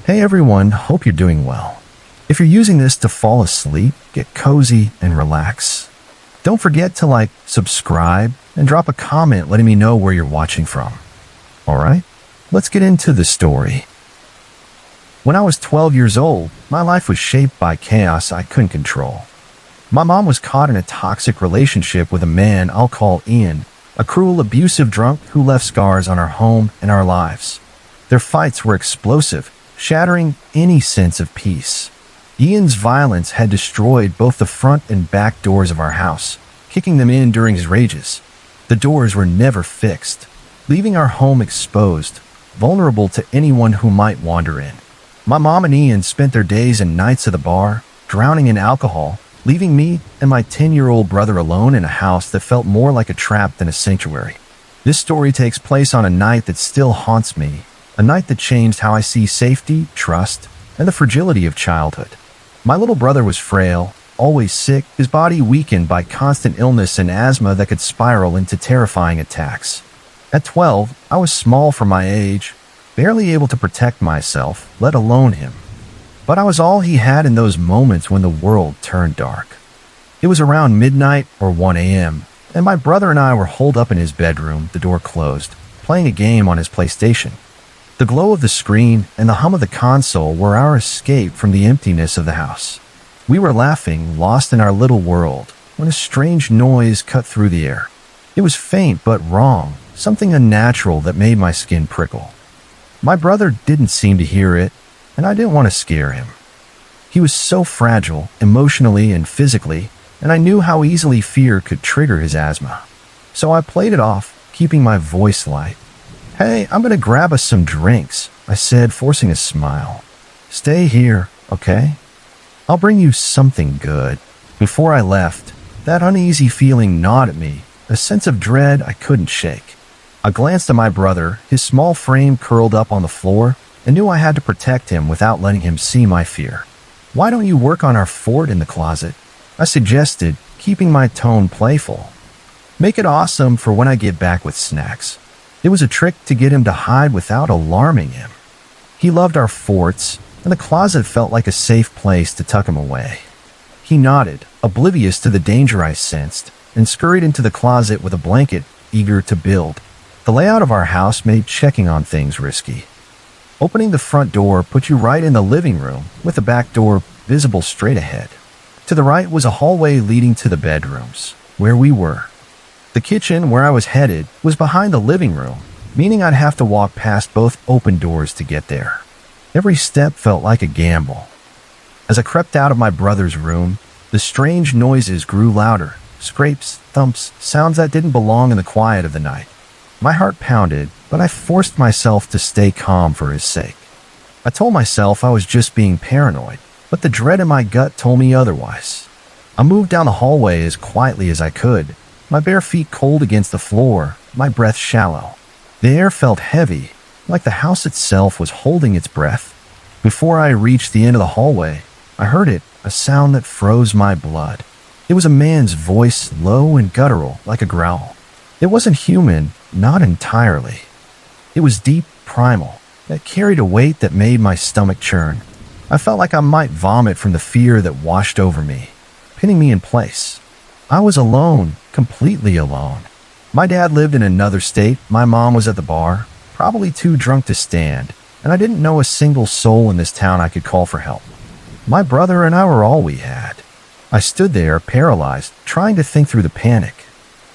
Hey everyone, hope you're doing well. If you're using this to fall asleep, get cozy and relax. Don't forget to subscribe, and drop a comment letting me know where you're watching from. Alright, let's get into the story. When I was 12 years old, my life was shaped by chaos I couldn't control. My mom was caught in a toxic relationship with a man I'll call Ian, a cruel, abusive drunk who left scars on our home and our lives. Their fights were explosive, shattering any sense of peace. Ian's violence had destroyed both the front and back doors of our house, kicking them in during his rages. The doors were never fixed, leaving our home exposed, vulnerable to anyone who might wander in. My mom and Ian spent their days and nights at the bar, drowning in alcohol, leaving me and my 10-year-old brother alone in a house that felt more like a trap than a sanctuary. This story takes place on a night that still haunts me, a night that changed how I see safety, trust, and the fragility of childhood. My little brother was frail, always sick, his body weakened by constant illness and asthma that could spiral into terrifying attacks. At 12, I was small for my age, barely able to protect myself, let alone him. But I was all he had in those moments when the world turned dark. It was around midnight or 1 a.m., and my brother and I were holed up in his bedroom, the door closed, playing a game on his PlayStation. The glow of the screen and the hum of the console were our escape from the emptiness of the house. We were laughing, lost in our little world, when a strange noise cut through the air. It was faint but wrong, something unnatural that made my skin prickle. My brother didn't seem to hear it, and I didn't want to scare him. He was so fragile, emotionally and physically, and I knew how easily fear could trigger his asthma. So I played it off, keeping my voice light. "Hey, I'm gonna grab us some drinks," I said, forcing a smile. "Stay here, okay? I'll bring you something good." Before I left, that uneasy feeling gnawed at me, a sense of dread I couldn't shake. I glanced at my brother, his small frame curled up on the floor, and knew I had to protect him without letting him see my fear. "Why don't you work on our fort in the closet?" I suggested, keeping my tone playful. "Make it awesome for when I get back with snacks." It was a trick to get him to hide without alarming him. He loved our forts, and the closet felt like a safe place to tuck him away. He nodded, oblivious to the danger I sensed, and scurried into the closet with a blanket, eager to build. The layout of our house made checking on things risky. Opening the front door put you right in the living room, with the back door visible straight ahead. To the right was a hallway leading to the bedrooms, where we were. The kitchen, where I was headed, was behind the living room, meaning I'd have to walk past both open doors to get there. Every step felt like a gamble. As I crept out of my brother's room, the strange noises grew louder, scrapes, thumps, sounds that didn't belong in the quiet of the night. My heart pounded, but I forced myself to stay calm for his sake. I told myself I was just being paranoid, but the dread in my gut told me otherwise. I moved down the hallway as quietly as I could, my bare feet cold against the floor, my breath shallow. The air felt heavy, like the house itself was holding its breath. Before I reached the end of the hallway, I heard it, a sound that froze my blood. It was a man's voice, low and guttural, like a growl. It wasn't human, not entirely. It was deep, primal, that carried a weight that made my stomach churn. I felt like I might vomit from the fear that washed over me, pinning me in place. I was alone, completely alone. My dad lived in another state, my mom was at the bar, probably too drunk to stand, and I didn't know a single soul in this town I could call for help. My brother and I were all we had. I stood there, paralyzed, trying to think through the panic.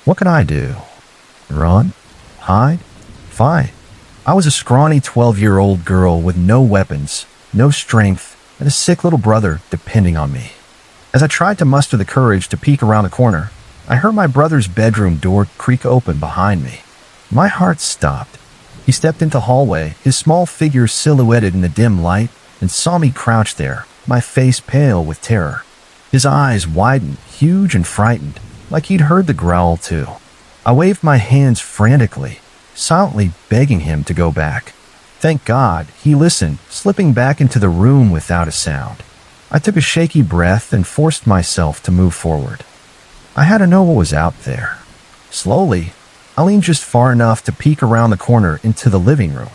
What could I do? Run? Hide? Fight? I was a scrawny 12-year-old girl with no weapons, no strength, and a sick little brother depending on me. As I tried to muster the courage to peek around the corner, I heard my brother's bedroom door creak open behind me. My heart stopped. He stepped into the hallway, his small figure silhouetted in the dim light, and saw me crouched there, my face pale with terror. His eyes widened, huge and frightened, like he'd heard the growl too. I waved my hands frantically, silently begging him to go back. Thank God, he listened, slipping back into the room without a sound. I took a shaky breath and forced myself to move forward. I had to know what was out there. Slowly, I leaned just far enough to peek around the corner into the living room.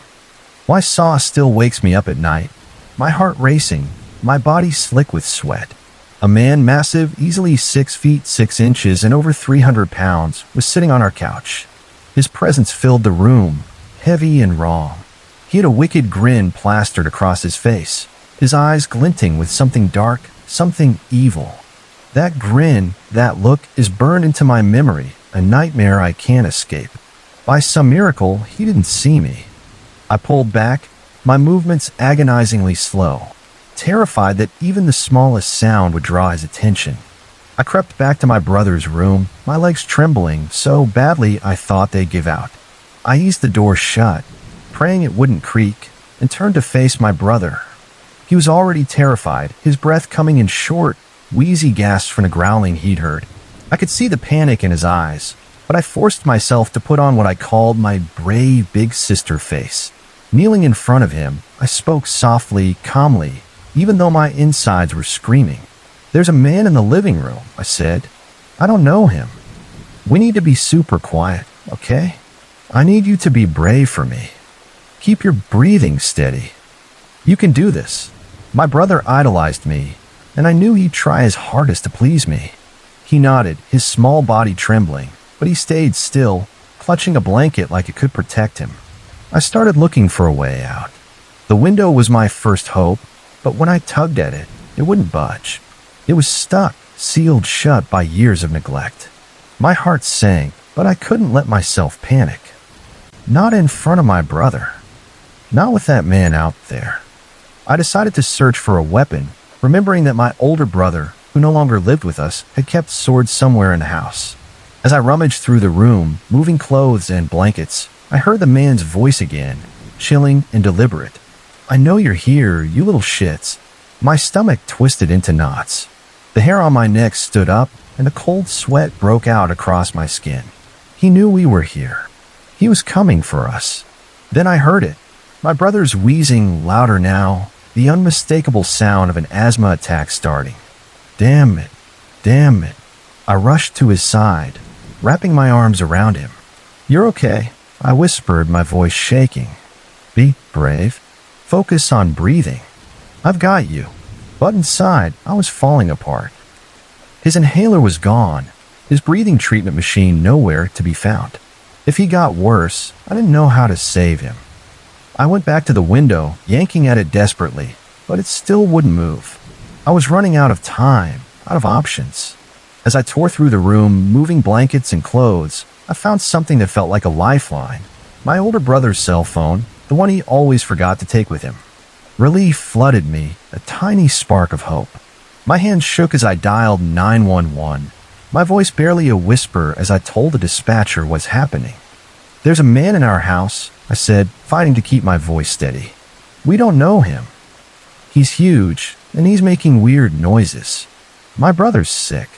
Why Saw still wakes me up at night. my heart racing, my body slick with sweat. A man massive, easily 6 feet 6 inches and over 300 pounds, was sitting on our couch. His presence filled the room, heavy and raw. He had a wicked grin plastered across his face, his eyes glinting with something dark, something evil. That grin, that look, is burned into my memory, a nightmare I can't escape. By some miracle, he didn't see me. I pulled back, my movements agonizingly slow, terrified that even the smallest sound would draw his attention. I crept back to my brother's room, my legs trembling so badly I thought they'd give out. I eased the door shut, praying it wouldn't creak, and turned to face my brother. He was already terrified, his breath coming in short, wheezy gasps from the growling he'd heard. I could see the panic in his eyes, but I forced myself to put on what I called my brave big sister face. Kneeling in front of him, I spoke softly, calmly, even though my insides were screaming. "There's a man in the living room," I said. "I don't know him. We need to be super quiet, okay? I need you to be brave for me. Keep your breathing steady. You can do this." My brother idolized me, and I knew he'd try his hardest to please me. He nodded, his small body trembling, but he stayed still, clutching a blanket like it could protect him. I started looking for a way out. The window was my first hope, but when I tugged at it, it wouldn't budge. It was stuck, sealed shut by years of neglect. My heart sank, but I couldn't let myself panic. Not in front of my brother. Not with that man out there. I decided to search for a weapon, remembering that my older brother, who no longer lived with us, had kept swords somewhere in the house. As I rummaged through the room, moving clothes and blankets, I heard the man's voice again, chilling and deliberate. "I know you're here, you little shits." My stomach twisted into knots. The hair on my neck stood up, and a cold sweat broke out across my skin. He knew we were here. He was coming for us. Then I heard it. My brother's wheezing louder now, the unmistakable sound of an asthma attack starting. Damn it. Damn it. I rushed to his side, wrapping my arms around him. "You're okay," I whispered, my voice shaking. "Be brave. Focus on breathing. I've got you." But inside, I was falling apart. His inhaler was gone, his breathing treatment machine nowhere to be found. If he got worse, I didn't know how to save him. I went back to the window, yanking at it desperately, but it still wouldn't move. I was running out of time, out of options. As I tore through the room, moving blankets and clothes, I found something that felt like a lifeline. My older brother's cell phone, the one he always forgot to take with him. Relief flooded me, a tiny spark of hope. My hands shook as I dialed 911, my voice barely a whisper as I told the dispatcher what's happening. "There's a man in our house," I said, fighting to keep my voice steady. "We don't know him. He's huge, and he's making weird noises. My brother's sick.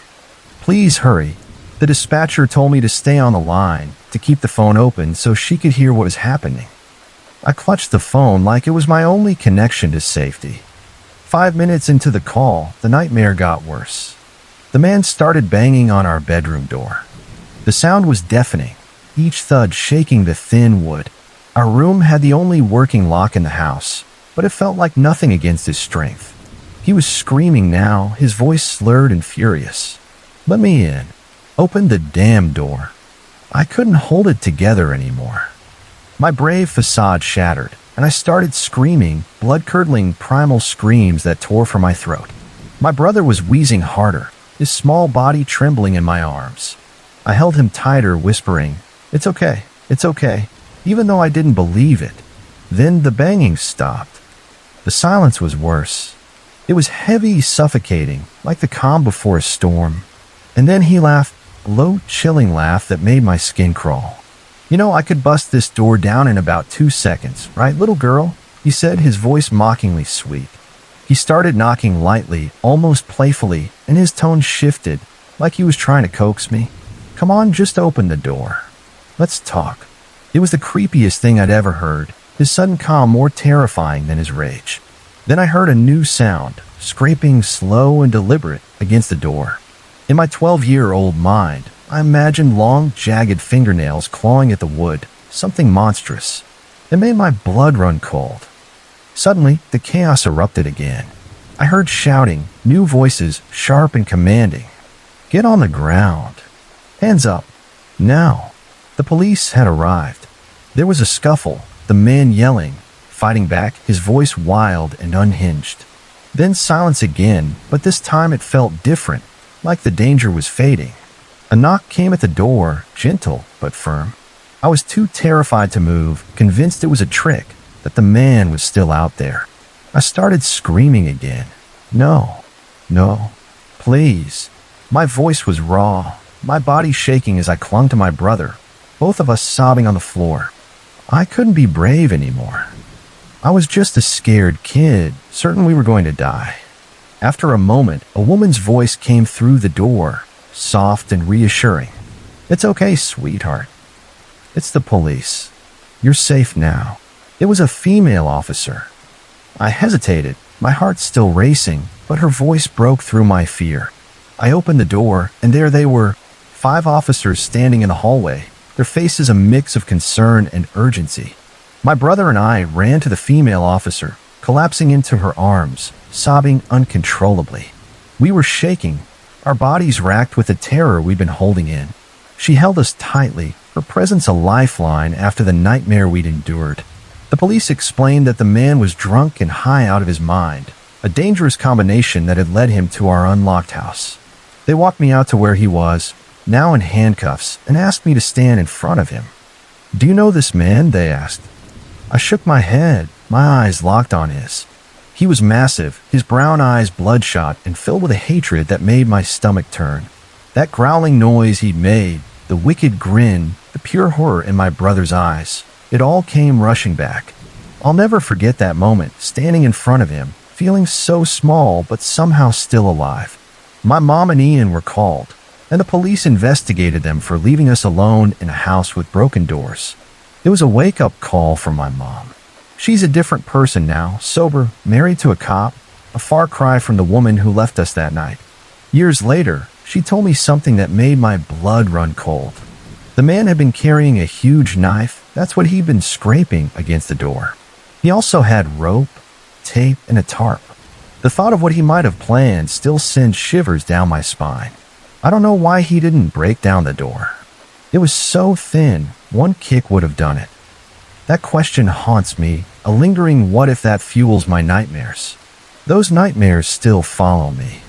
Please hurry." The dispatcher told me to stay on the line, to keep the phone open so she could hear what was happening. I clutched the phone like it was my only connection to safety. 5 minutes into the call, the nightmare got worse. The man started banging on our bedroom door. The sound was deafening, each thud shaking the thin wood. Our room had the only working lock in the house, but it felt like nothing against his strength. He was screaming now, his voice slurred and furious. "Let me in. Open the damn door." I couldn't hold it together anymore. My brave facade shattered, and I started screaming, blood-curdling primal screams that tore from my throat. My brother was wheezing harder, his small body trembling in my arms. I held him tighter, whispering, it's okay," even though I didn't believe it. Then the banging stopped. The silence was worse. It was heavy, suffocating, like the calm before a storm. And then he laughed, a low, chilling laugh that made my skin crawl. "You know, I could bust this door down in about 2 seconds, right, little girl?" he said, his voice mockingly sweet. He started knocking lightly, almost playfully, and his tone shifted, like he was trying to coax me. "Come on, just open the door. Let's talk." It was the creepiest thing I'd ever heard, his sudden calm more terrifying than his rage. Then I heard a new sound, scraping slow and deliberate against the door. In my 12-year-old mind, I imagined long, jagged fingernails clawing at the wood, something monstrous. It made my blood run cold. Suddenly, the chaos erupted again. I heard shouting, new voices, sharp and commanding. Get on the ground. Hands up. Now. The police had arrived. There was a scuffle, the man yelling, fighting back, his voice wild and unhinged. Then silence again, but this time it felt different, like the danger was fading. A knock came at the door, gentle but firm. I was too terrified to move, convinced it was a trick, that the man was still out there. I started screaming again. No, no, please. My voice was raw, my body shaking as I clung to my brother, both of us sobbing on the floor. I couldn't be brave anymore. I was just a scared kid, certain we were going to die. After a moment, a woman's voice came through the door, soft and reassuring. It's okay, sweetheart. It's the police. You're safe now. It was a female officer. I hesitated, my heart still racing, but her voice broke through my fear. I opened the door, and there they were, 5 officers standing in the hallway, their faces a mix of concern and urgency. My brother and I ran to the female officer, collapsing into her arms, sobbing uncontrollably. We were shaking, our bodies racked with the terror we'd been holding in. She held us tightly, her presence a lifeline after the nightmare we'd endured. The police explained that the man was drunk and high out of his mind, a dangerous combination that had led him to our unlocked house. They walked me out to where he was, now in handcuffs, and asked me to stand in front of him. Do you know this man? They asked. I shook my head, my eyes locked on his. He was massive, his brown eyes bloodshot and filled with a hatred that made my stomach turn. That growling noise he'd made, the wicked grin, the pure horror in my brother's eyes, it all came rushing back. I'll never forget that moment, standing in front of him, feeling so small but somehow still alive. My mom and Ian were called, and the police investigated them for leaving us alone in a house with broken doors. It was a wake-up call from my mom. She's a different person now, sober, married to a cop, a far cry from the woman who left us that night. Years later, she told me something that made my blood run cold. The man had been carrying a huge knife. That's what he'd been scraping against the door. He also had rope, tape, and a tarp. The thought of what he might have planned still sends shivers down my spine. I don't know why he didn't break down the door. It was so thin, one kick would have done it. That question haunts me, a lingering what if that fuels my nightmares. Those nightmares still follow me.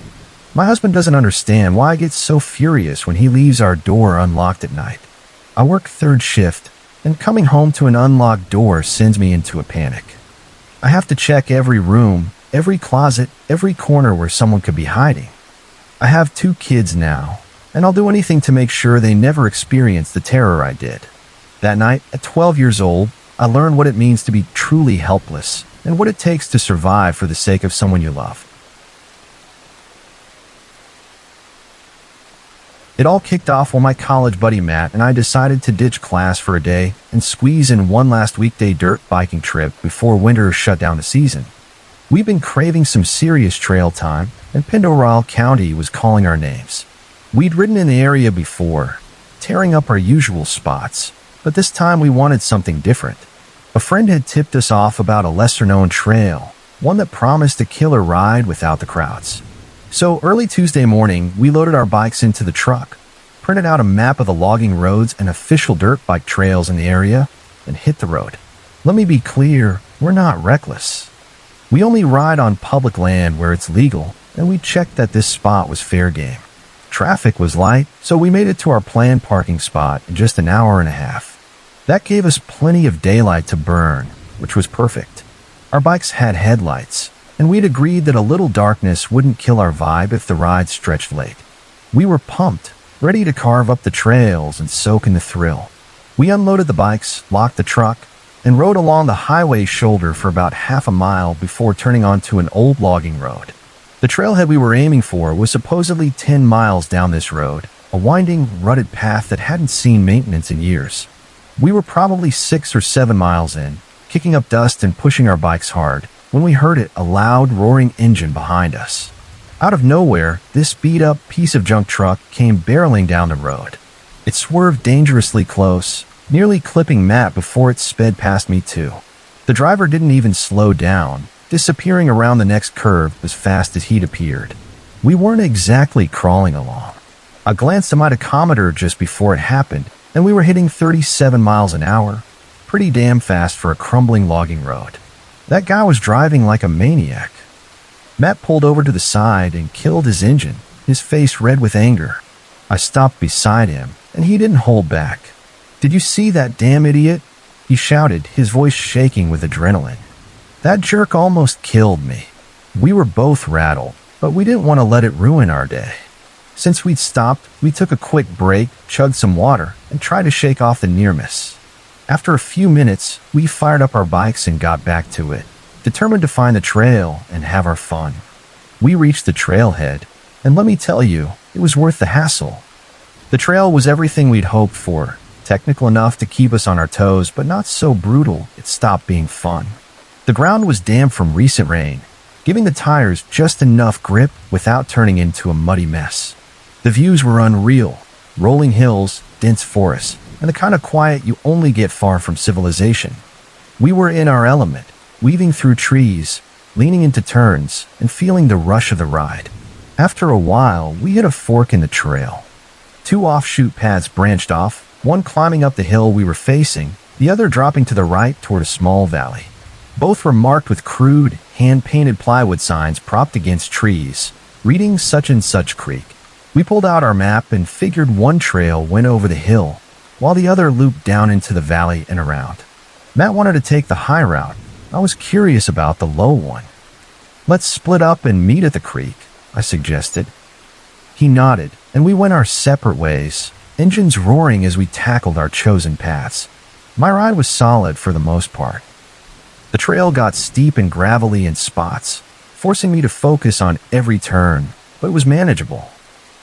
My husband doesn't understand why I get so furious when he leaves our door unlocked at night. I work third shift, and coming home to an unlocked door sends me into a panic. I have to check every room, every closet, every corner where someone could be hiding. I have 2 kids now, and I'll do anything to make sure they never experience the terror I did. That night, at 12 years old, I learned what it means to be truly helpless and what it takes to survive for the sake of someone you love. It all kicked off when my college buddy Matt and I decided to ditch class for a day and squeeze in one last weekday dirt biking trip before winter shut down the season. We'd been craving some serious trail time, and Paranormal County was calling our names. We'd ridden in the area before, tearing up our usual spots, but this time we wanted something different. A friend had tipped us off about a lesser-known trail, one that promised a killer ride without the crowds. So early Tuesday morning, we loaded our bikes into the truck, printed out a map of the logging roads and official dirt bike trails in the area, and hit the road. Let me be clear, we're not reckless. We only ride on public land where it's legal, and we checked that this spot was fair game. Traffic was light, so we made it to our planned parking spot in just an hour and a half. That gave us plenty of daylight to burn, which was perfect. Our bikes had headlights, and we'd agreed that a little darkness wouldn't kill our vibe if the ride stretched late. We were pumped, ready to carve up the trails and soak in the thrill. We unloaded the bikes, locked the truck, and rode along the highway shoulder for about half a mile before turning onto an old logging road. The trailhead we were aiming for was supposedly 10 miles down this road, a winding, rutted path that hadn't seen maintenance in years. We were probably 6 or 7 miles in, kicking up dust and pushing our bikes hard, when we heard it, a loud, roaring engine behind us. Out of nowhere, this beat-up piece of junk truck came barreling down the road. It swerved dangerously close, nearly clipping Matt before it sped past me too. The The driver didn't even slow down, disappearing around the next curve as fast as he'd appeared. We weren't exactly crawling along. I glanced at my tachometer just before it happened, and we were hitting 37 miles an hour. Pretty damn fast for a crumbling logging road. That guy was driving like a maniac. Matt pulled over to the side and killed his engine, his face red with anger. I stopped beside him, and he didn't hold back. "Did you see that damn idiot?" he shouted, his voice shaking with adrenaline. That jerk almost killed me. We were both rattled, but we didn't want to let it ruin our day. Since we'd stopped, we took a quick break, chugged some water, and tried to shake off the near miss. After a few minutes, we fired up our bikes and got back to it, determined to find the trail and have our fun. We reached the trailhead, and let me tell you, it was worth the hassle. The trail was everything we'd hoped for, technical enough to keep us on our toes, but not so brutal it stopped being fun. The ground was damp from recent rain, giving the tires just enough grip without turning into a muddy mess. The views were unreal, rolling hills, dense forests, and the kind of quiet you only get far from civilization. We were in our element, weaving through trees, leaning into turns, and feeling the rush of the ride. After a while, we hit a fork in the trail. Two offshoot paths branched off, one climbing up the hill we were facing, the other dropping to the right toward a small valley. Both were marked with crude, hand-painted plywood signs propped against trees, reading such and such creek. We pulled out our map and figured one trail went over the hill, while the other looped down into the valley and around. Matt wanted to take the high route. I was curious about the low one. "Let's split up and meet at the creek," I suggested. He nodded, and we went our separate ways, engines roaring as we tackled our chosen paths. My ride was solid for the most part. The trail got steep and gravelly in spots, forcing me to focus on every turn, but it was manageable.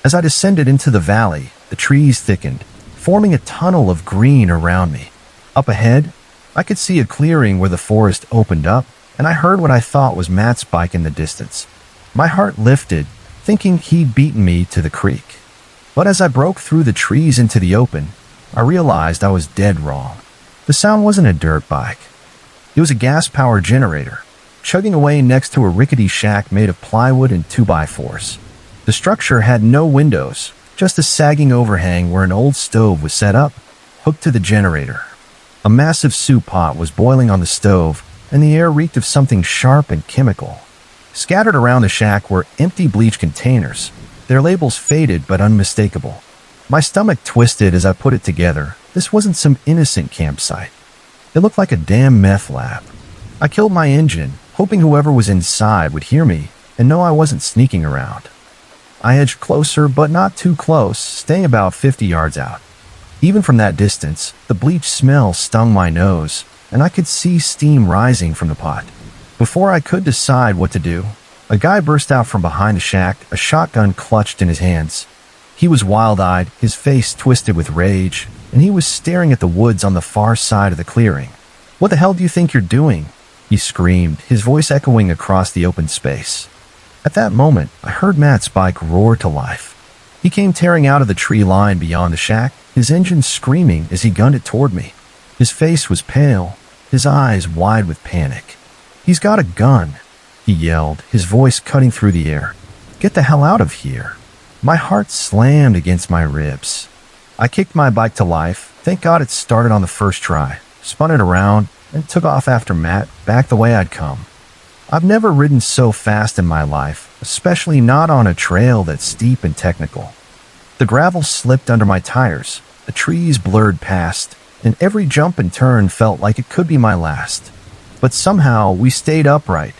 As I descended into the valley, the trees thickened, forming a tunnel of green around me. Up ahead, I could see a clearing where the forest opened up, and I heard what I thought was Matt's bike in the distance. My heart lifted, thinking he'd beaten me to the creek. But as I broke through the trees into the open, I realized I was dead wrong. The sound wasn't a dirt bike. It was a gas-powered generator, chugging away next to a rickety shack made of plywood and 2x4s. The structure had no windows, just a sagging overhang where an old stove was set up, hooked to the generator. A massive soup pot was boiling on the stove, and the air reeked of something sharp and chemical. Scattered around the shack were empty bleach containers, their labels faded but unmistakable. My stomach twisted as I put it together. This wasn't some innocent campsite. It looked like a damn meth lab. I killed my engine, hoping whoever was inside would hear me and know I wasn't sneaking around. I edged closer, but not too close, staying about 50 yards out. Even from that distance, the bleach smell stung my nose, and I could see steam rising from the pot. Before I could decide what to do, a guy burst out from behind the shack, a shotgun clutched in his hands. He was wild-eyed, his face twisted with rage, and he was staring at the woods on the far side of the clearing. "What the hell do you think you're doing?" he screamed, his voice echoing across the open space. At that moment, I heard Matt's bike roar to life. He came tearing out of the tree line beyond the shack, his engine screaming as he gunned it toward me. His face was pale, his eyes wide with panic. "He's got a gun," he yelled, his voice cutting through the air. "Get the hell out of here." My heart slammed against my ribs. I kicked my bike to life. Thank God it started on the first try, spun it around, and took off after Matt, back the way I'd come. I've never ridden so fast in my life, especially not on a trail that's steep and technical. The gravel slipped under my tires, the trees blurred past, and every jump and turn felt like it could be my last. But somehow we stayed upright,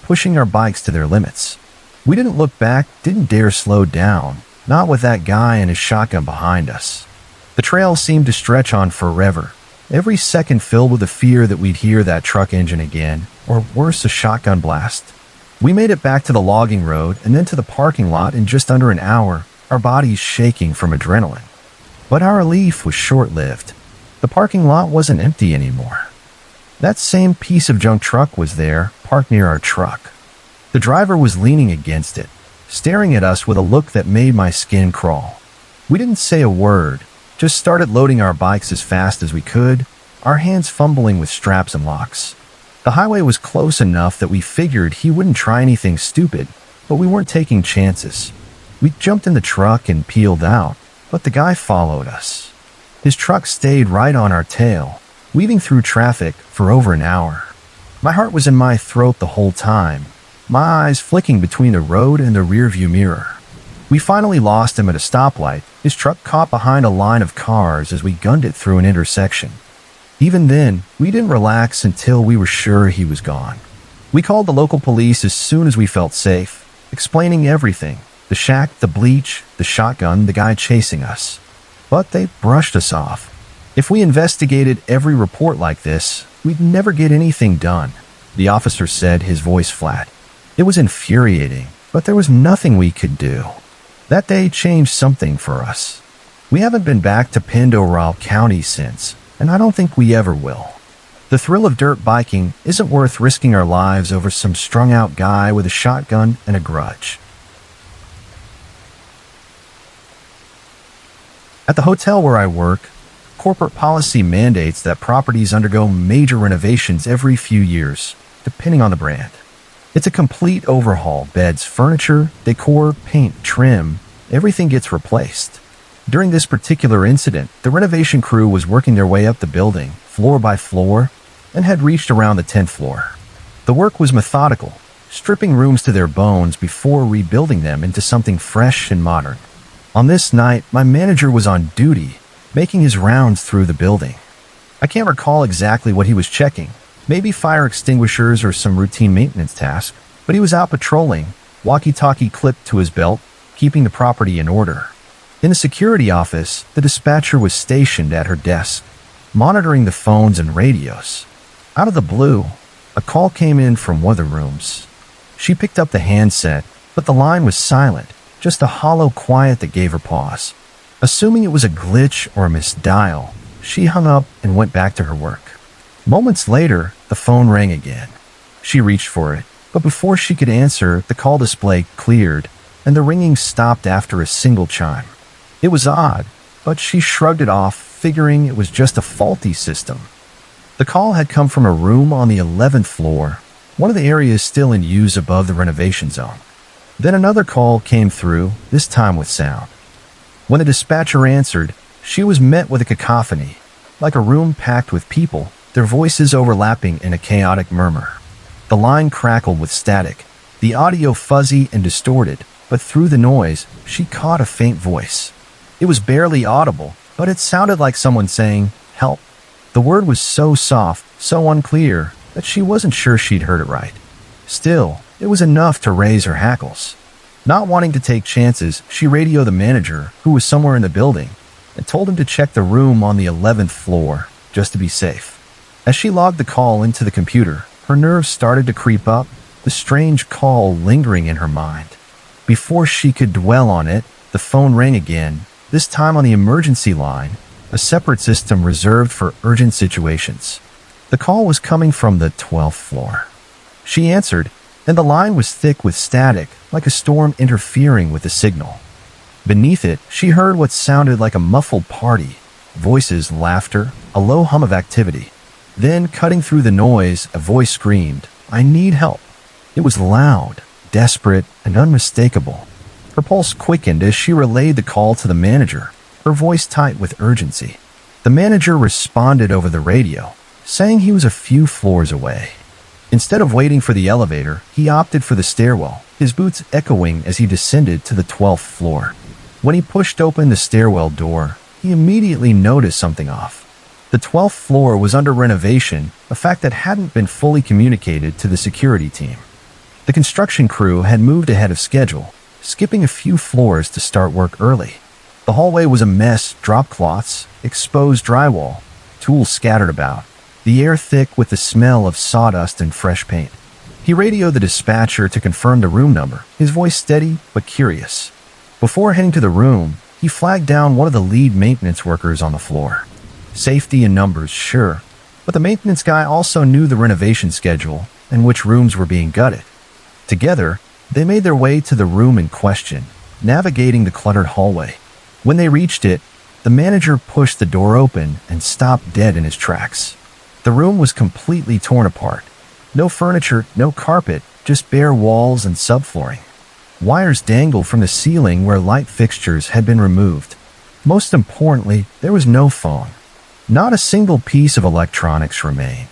pushing our bikes to their limits. We didn't look back, didn't dare slow down, not with that guy and his shotgun behind us. The trail seemed to stretch on forever, every second filled with the fear that we'd hear that truck engine again, or worse, a shotgun blast. We made it back to the logging road and then to the parking lot in just under an hour, our bodies shaking from adrenaline. But our relief was short-lived. The parking lot wasn't empty anymore. That same piece of junk truck was there, parked near our truck. The driver was leaning against it, staring at us with a look that made my skin crawl. We didn't say a word, just started loading our bikes as fast as we could, our hands fumbling with straps and locks. The highway was close enough that we figured he wouldn't try anything stupid, but we weren't taking chances. We jumped in the truck and peeled out, but the guy followed us. His truck stayed right on our tail, weaving through traffic for over an hour. My heart was in my throat the whole time, my eyes flicking between the road and the rearview mirror. We finally lost him at a stoplight, his truck caught behind a line of cars as we gunned it through an intersection. Even then, we didn't relax until we were sure he was gone. We called the local police as soon as we felt safe, explaining everything: the shack, the bleach, the shotgun, the guy chasing us. But they brushed us off. If we investigated every report like this, we'd never get anything done, the officer said, his voice flat. It was infuriating, but there was nothing we could do. That day changed something for us. We haven't been back to Paranormal County since, and I don't think we ever will. The thrill of dirt biking isn't worth risking our lives over some strung-out guy with a shotgun and a grudge. At the hotel where I work, corporate policy mandates that properties undergo major renovations every few years, depending on the brand. It's a complete overhaul: beds, furniture, decor, paint, trim, everything gets replaced. During this particular incident, the renovation crew was working their way up the building, floor by floor, and had reached around the 10th floor. The work was methodical, stripping rooms to their bones before rebuilding them into something fresh and modern. On this night, my manager was on duty, making his rounds through the building. I can't recall exactly what he was checking, maybe fire extinguishers or some routine maintenance task, but he was out patrolling, walkie-talkie clipped to his belt, keeping the property in order. In the security office, the dispatcher was stationed at her desk, monitoring the phones and radios. Out of the blue, a call came in from one of the rooms. She picked up the handset, but the line was silent, just a hollow quiet that gave her pause. Assuming it was a glitch or a misdial, she hung up and went back to her work. Moments later, the phone rang again. She reached for it, but before she could answer, the call display cleared, and the ringing stopped after a single chime. It was odd, but she shrugged it off, figuring it was just a faulty system. The call had come from a room on the 11th floor, one of the areas still in use above the renovation zone. Then another call came through, this time with sound. When the dispatcher answered, she was met with a cacophony, like a room packed with people, their voices overlapping in a chaotic murmur. The line crackled with static, the audio fuzzy and distorted, but through the noise, she caught a faint voice. It was barely audible, but it sounded like someone saying, "Help." The word was so soft, so unclear, that she wasn't sure she'd heard it right. Still, it was enough to raise her hackles. Not wanting to take chances, she radioed the manager, who was somewhere in the building, and told him to check the room on the 11th floor, just to be safe. As she logged the call into the computer, her nerves started to creep up, the strange call lingering in her mind. Before she could dwell on it, the phone rang again, this time on the emergency line, a separate system reserved for urgent situations. The call was coming from the 12th floor. She answered, and the line was thick with static, like a storm interfering with the signal. Beneath it, she heard what sounded like a muffled party, voices, laughter, a low hum of activity. Then, cutting through the noise, a voice screamed, "I need help." It was loud, desperate, and unmistakable. Her pulse quickened as she relayed the call to the manager, her voice tight with urgency. The manager responded over the radio, saying he was a few floors away. Instead of waiting for the elevator, he opted for the stairwell, his boots echoing as he descended to the 12th floor. When he pushed open the stairwell door, he immediately noticed something off. The 12th floor was under renovation, a fact that hadn't been fully communicated to the security team. The construction crew had moved ahead of schedule, skipping a few floors to start work early. The hallway was a mess: drop cloths, exposed drywall, tools scattered about, the air thick with the smell of sawdust and fresh paint. He radioed the dispatcher to confirm the room number, his voice steady but curious. Before heading to the room, he flagged down one of the lead maintenance workers on the floor. Safety in numbers, sure, but the maintenance guy also knew the renovation schedule and which rooms were being gutted. Together, they made their way to the room in question, navigating the cluttered hallway. When they reached it, the manager pushed the door open and stopped dead in his tracks. The room was completely torn apart, No furniture, no carpet, just bare walls and subflooring. Wires dangled from the ceiling where light fixtures had been removed. Most importantly, there was no phone. Not a single piece of electronics remained.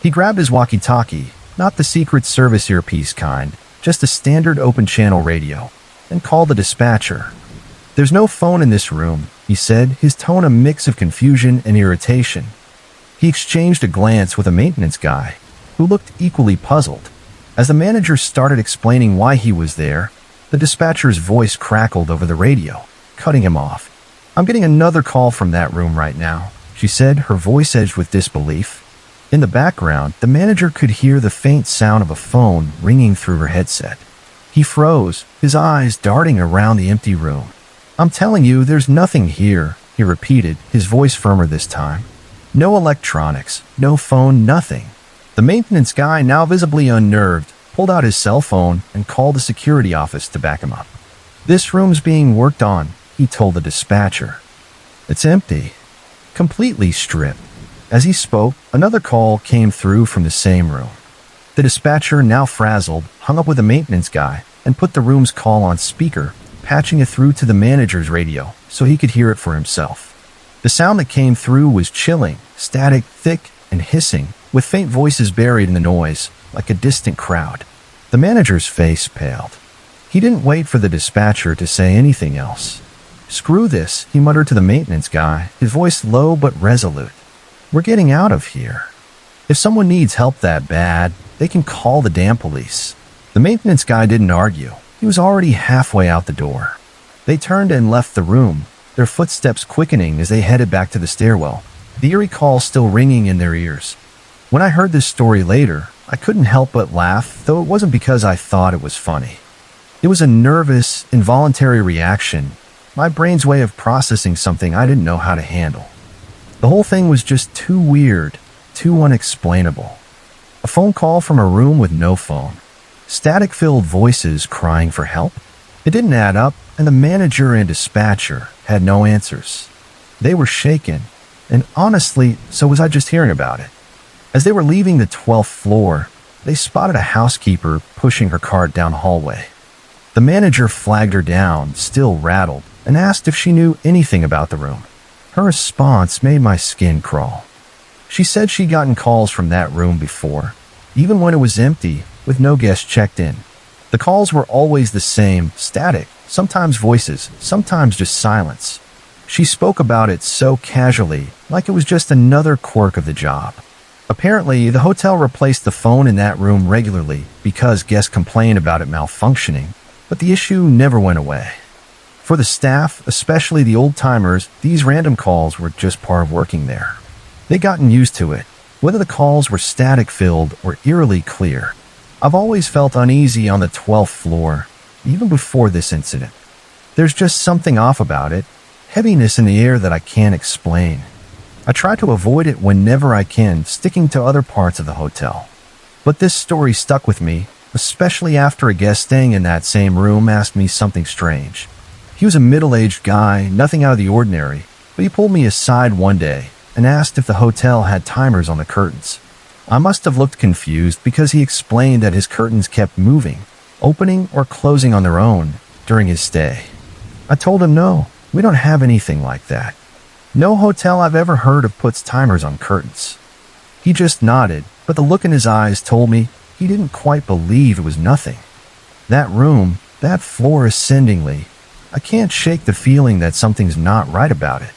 He grabbed his walkie-talkie, not the Secret Service earpiece kind, just a standard open-channel radio, and called the dispatcher. "There's no phone in this room," he said, his tone a mix of confusion and irritation. He exchanged a glance with a maintenance guy, who looked equally puzzled. As the manager started explaining why he was there, the dispatcher's voice crackled over the radio, cutting him off. "I'm getting another call from that room right now," she said, her voice edged with disbelief. In the background, the manager could hear the faint sound of a phone ringing through her headset. He froze, his eyes darting around the empty room. "I'm telling you, there's nothing here," he repeated, his voice firmer this time. "No electronics, no phone, nothing." The maintenance guy, now visibly unnerved, pulled out his cell phone and called the security office to back him up. "This room's being worked on," he told the dispatcher. "It's empty. Completely stripped." As he spoke, another call came through from the same room. The dispatcher, now frazzled, hung up with the maintenance guy and put the room's call on speaker, patching it through to the manager's radio so he could hear it for himself. The sound that came through was chilling, static, thick, and hissing, with faint voices buried in the noise, like a distant crowd. The manager's face paled. He didn't wait for the dispatcher to say anything else. "Screw this," he muttered to the maintenance guy, his voice low but resolute. "We're getting out of here. If someone needs help that bad, they can call the damn police." The maintenance guy didn't argue. He was already halfway out the door. They turned and left the room, their footsteps quickening as they headed back to the stairwell, the eerie call still ringing in their ears. When I heard this story later, I couldn't help but laugh, though it wasn't because I thought it was funny. It was a nervous, involuntary reaction, my brain's way of processing something I didn't know how to handle. The whole thing was just too weird, too unexplainable. A phone call from a room with no phone. Static-filled voices crying for help. It didn't add up, and the manager and dispatcher had no answers. They were shaken, and honestly, so was I just hearing about it. As they were leaving the 12th floor, they spotted a housekeeper pushing her cart down the hallway. The manager flagged her down, still rattled, and asked if she knew anything about the room. Her response made my skin crawl. She said she'd gotten calls from that room before, even when it was empty, with no guests checked in. The calls were always the same, static, sometimes voices, sometimes just silence. She spoke about it so casually, like it was just another quirk of the job. Apparently, the hotel replaced the phone in that room regularly because guests complained about it malfunctioning, but the issue never went away. For the staff, especially the old-timers, these random calls were just part of working there. They'd gotten used to it, whether the calls were static-filled or eerily clear. I've always felt uneasy on the 12th floor, even before this incident. There's just something off about it, heaviness in the air that I can't explain. I try to avoid it whenever I can, sticking to other parts of the hotel. But this story stuck with me, especially after a guest staying in that same room asked me something strange. He was a middle-aged guy, nothing out of the ordinary, but he pulled me aside one day and asked if the hotel had timers on the curtains. I must have looked confused because he explained that his curtains kept moving, opening or closing on their own during his stay. I told him no, we don't have anything like that. No hotel I've ever heard of puts timers on curtains. He just nodded, but the look in his eyes told me he didn't quite believe it was nothing. That room, that floor ascendingly, I can't shake the feeling that something's not right about it.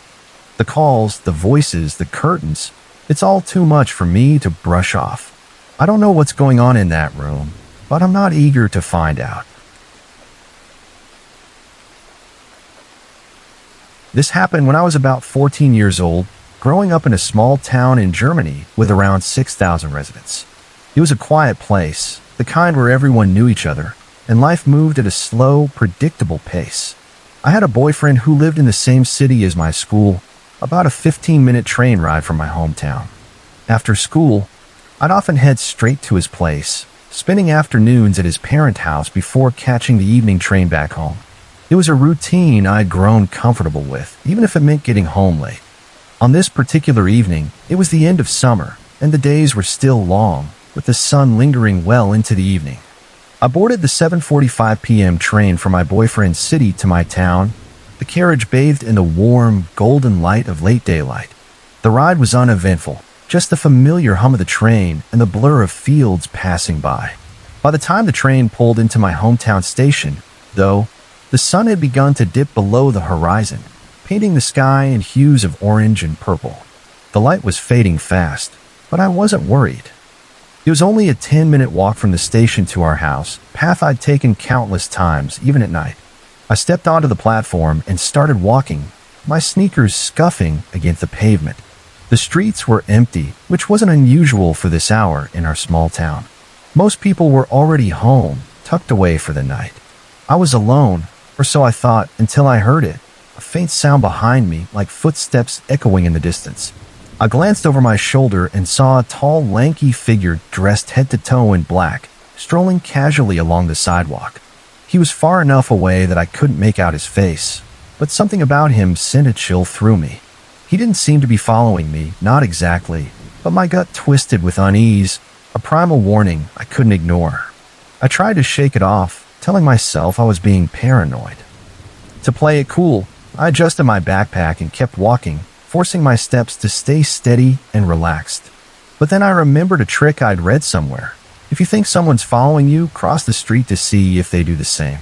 The calls, the voices, the curtains, it's all too much for me to brush off. I don't know what's going on in that room, but I'm not eager to find out. This happened when I was about 14 years old, growing up in a small town in Germany with around 6,000 residents. It was a quiet place, the kind where everyone knew each other, and life moved at a slow, predictable pace. I had a boyfriend who lived in the same city as my school, about a 15-minute train ride from my hometown. After school, I'd often head straight to his place, spending afternoons at his parent house before catching the evening train back home. It was a routine I'd grown comfortable with, even if it meant getting home late. On this particular evening, it was the end of summer, and the days were still long, with the sun lingering well into the evening. I boarded the 7:45 p.m. train from my boyfriend's city to my town, the carriage bathed in the warm, golden light of late daylight. The ride was uneventful, just the familiar hum of the train and the blur of fields passing by. By the time the train pulled into my hometown station, though, the sun had begun to dip below the horizon, painting the sky in hues of orange and purple. The light was fading fast, but I wasn't worried. It was only a 10-minute walk from the station to our house, a path I'd taken countless times, even at night. I stepped onto the platform and started walking, my sneakers scuffing against the pavement. The streets were empty, which wasn't unusual for this hour in our small town. Most people were already home, tucked away for the night. I was alone, or so I thought, until I heard it, a faint sound behind me, like footsteps echoing in the distance. I glanced over my shoulder and saw a tall, lanky figure dressed head to toe in black, strolling casually along the sidewalk. He was far enough away that I couldn't make out his face, but something about him sent a chill through me. He didn't seem to be following me, not exactly, but my gut twisted with unease, a primal warning I couldn't ignore. I tried to shake it off, telling myself I was being paranoid. To play it cool, I adjusted my backpack and kept walking, forcing my steps to stay steady and relaxed. But then I remembered a trick I'd read somewhere. If you think someone's following you, cross the street to see if they do the same.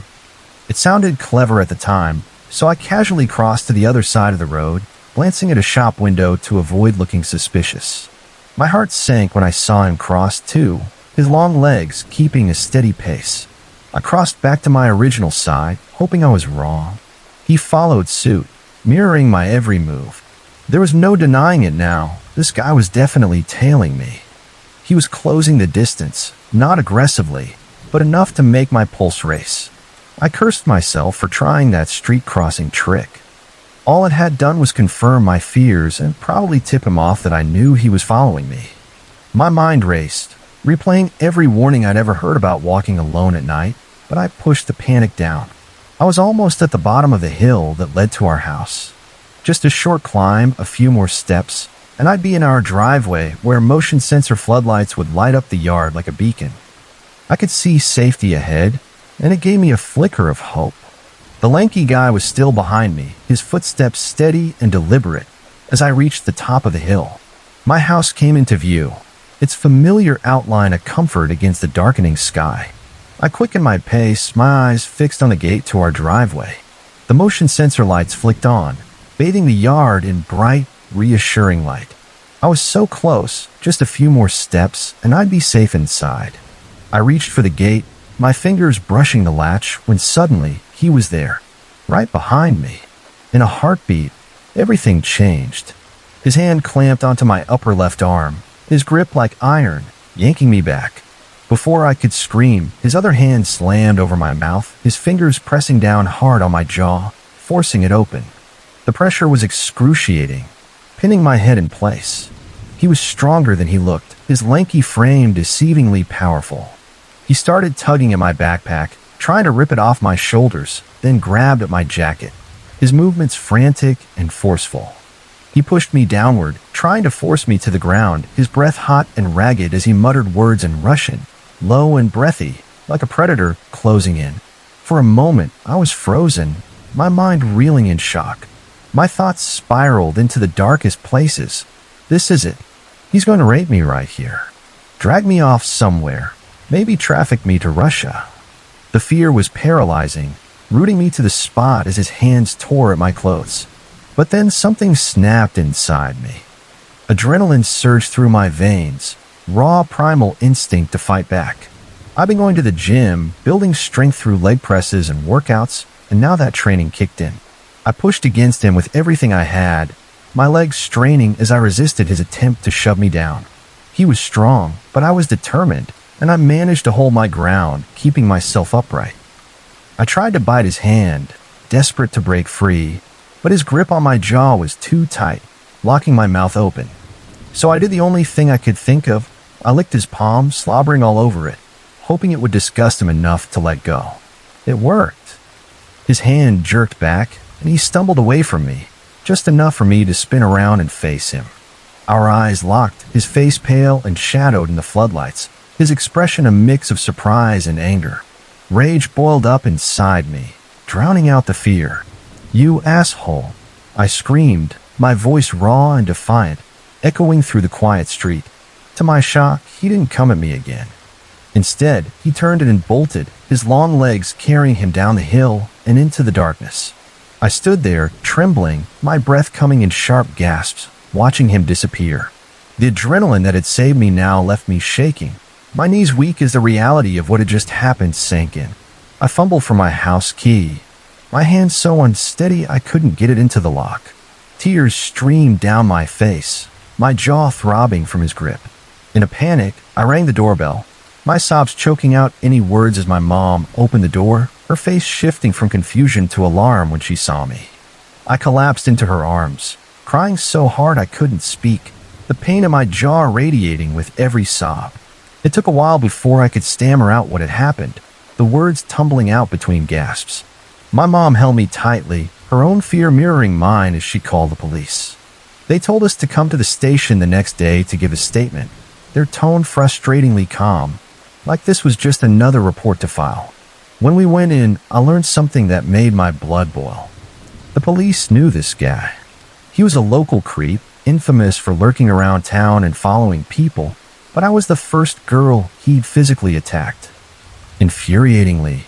It sounded clever at the time, so I casually crossed to the other side of the road, glancing at a shop window to avoid looking suspicious. My heart sank when I saw him cross too, his long legs keeping a steady pace. I crossed back to my original side, hoping I was wrong. He followed suit, mirroring my every move. There was no denying it now. This guy was definitely tailing me. He was closing the distance, not aggressively, but enough to make my pulse race. I cursed myself for trying that street crossing trick. All it had done was confirm my fears and probably tip him off that I knew he was following me. My mind raced, replaying every warning I'd ever heard about walking alone at night, but I pushed the panic down. I was almost at the bottom of the hill that led to our house. Just a short climb, a few more steps, and I'd be in our driveway where motion sensor floodlights would light up the yard like a beacon. I could see safety ahead, and it gave me a flicker of hope. The lanky guy was still behind me, his footsteps steady and deliberate, as I reached the top of the hill. My house came into view, its familiar outline a comfort against the darkening sky. I quickened my pace, my eyes fixed on the gate to our driveway. The motion sensor lights flicked on, bathing the yard in bright, reassuring light. I was so close, just a few more steps, and I'd be safe inside. I reached for the gate, my fingers brushing the latch, when suddenly he was there, right behind me. In a heartbeat, everything changed. His hand clamped onto my upper left arm, his grip like iron, yanking me back. Before I could scream, his other hand slammed over my mouth, his fingers pressing down hard on my jaw, forcing it open. The pressure was excruciating, pinning my head in place. He was stronger than he looked, his lanky frame deceivingly powerful. He started tugging at my backpack, trying to rip it off my shoulders, then grabbed at my jacket, his movements frantic and forceful. He pushed me downward, trying to force me to the ground, his breath hot and ragged as he muttered words in Russian, low and breathy, like a predator closing in. For a moment, I was frozen, my mind reeling in shock. My thoughts spiraled into the darkest places. This is it. He's going to rape me right here. Drag me off somewhere. Maybe traffic me to Russia. The fear was paralyzing, rooting me to the spot as his hands tore at my clothes. But then something snapped inside me. Adrenaline surged through my veins, raw primal instinct to fight back. I've been going to the gym, building strength through leg presses and workouts, and now that training kicked in. I pushed against him with everything I had, my legs straining as I resisted his attempt to shove me down. He was strong, but I was determined, and I managed to hold my ground, keeping myself upright. I tried to bite his hand, desperate to break free, but his grip on my jaw was too tight, locking my mouth open. So I did the only thing I could think of. I licked his palm, slobbering all over it, hoping it would disgust him enough to let go. It worked. His hand jerked back, and he stumbled away from me, just enough for me to spin around and face him. Our eyes locked, his face pale and shadowed in the floodlights, his expression a mix of surprise and anger. Rage boiled up inside me, drowning out the fear. "You asshole!" I screamed, my voice raw and defiant, echoing through the quiet street. To my shock, he didn't come at me again. Instead, he turned and bolted, his long legs carrying him down the hill and into the darkness. I stood there, trembling, my breath coming in sharp gasps, watching him disappear. The adrenaline that had saved me now left me shaking. My knees weak as the reality of what had just happened sank in. I fumbled for my house key, my hand so unsteady I couldn't get it into the lock. Tears streamed down my face, my jaw throbbing from his grip. In a panic, I rang the doorbell, my sobs choking out any words as my mom opened the door, her face shifting from confusion to alarm when she saw me. I collapsed into her arms, crying so hard I couldn't speak, the pain in my jaw radiating with every sob. It took a while before I could stammer out what had happened, the words tumbling out between gasps. My mom held me tightly, her own fear mirroring mine as she called the police. They told us to come to the station the next day to give a statement, their tone frustratingly calm, like this was just another report to file. When we went in, I learned something that made my blood boil. The police knew this guy. He was a local creep, infamous for lurking around town and following people, but I was the first girl he'd physically attacked. Infuriatingly,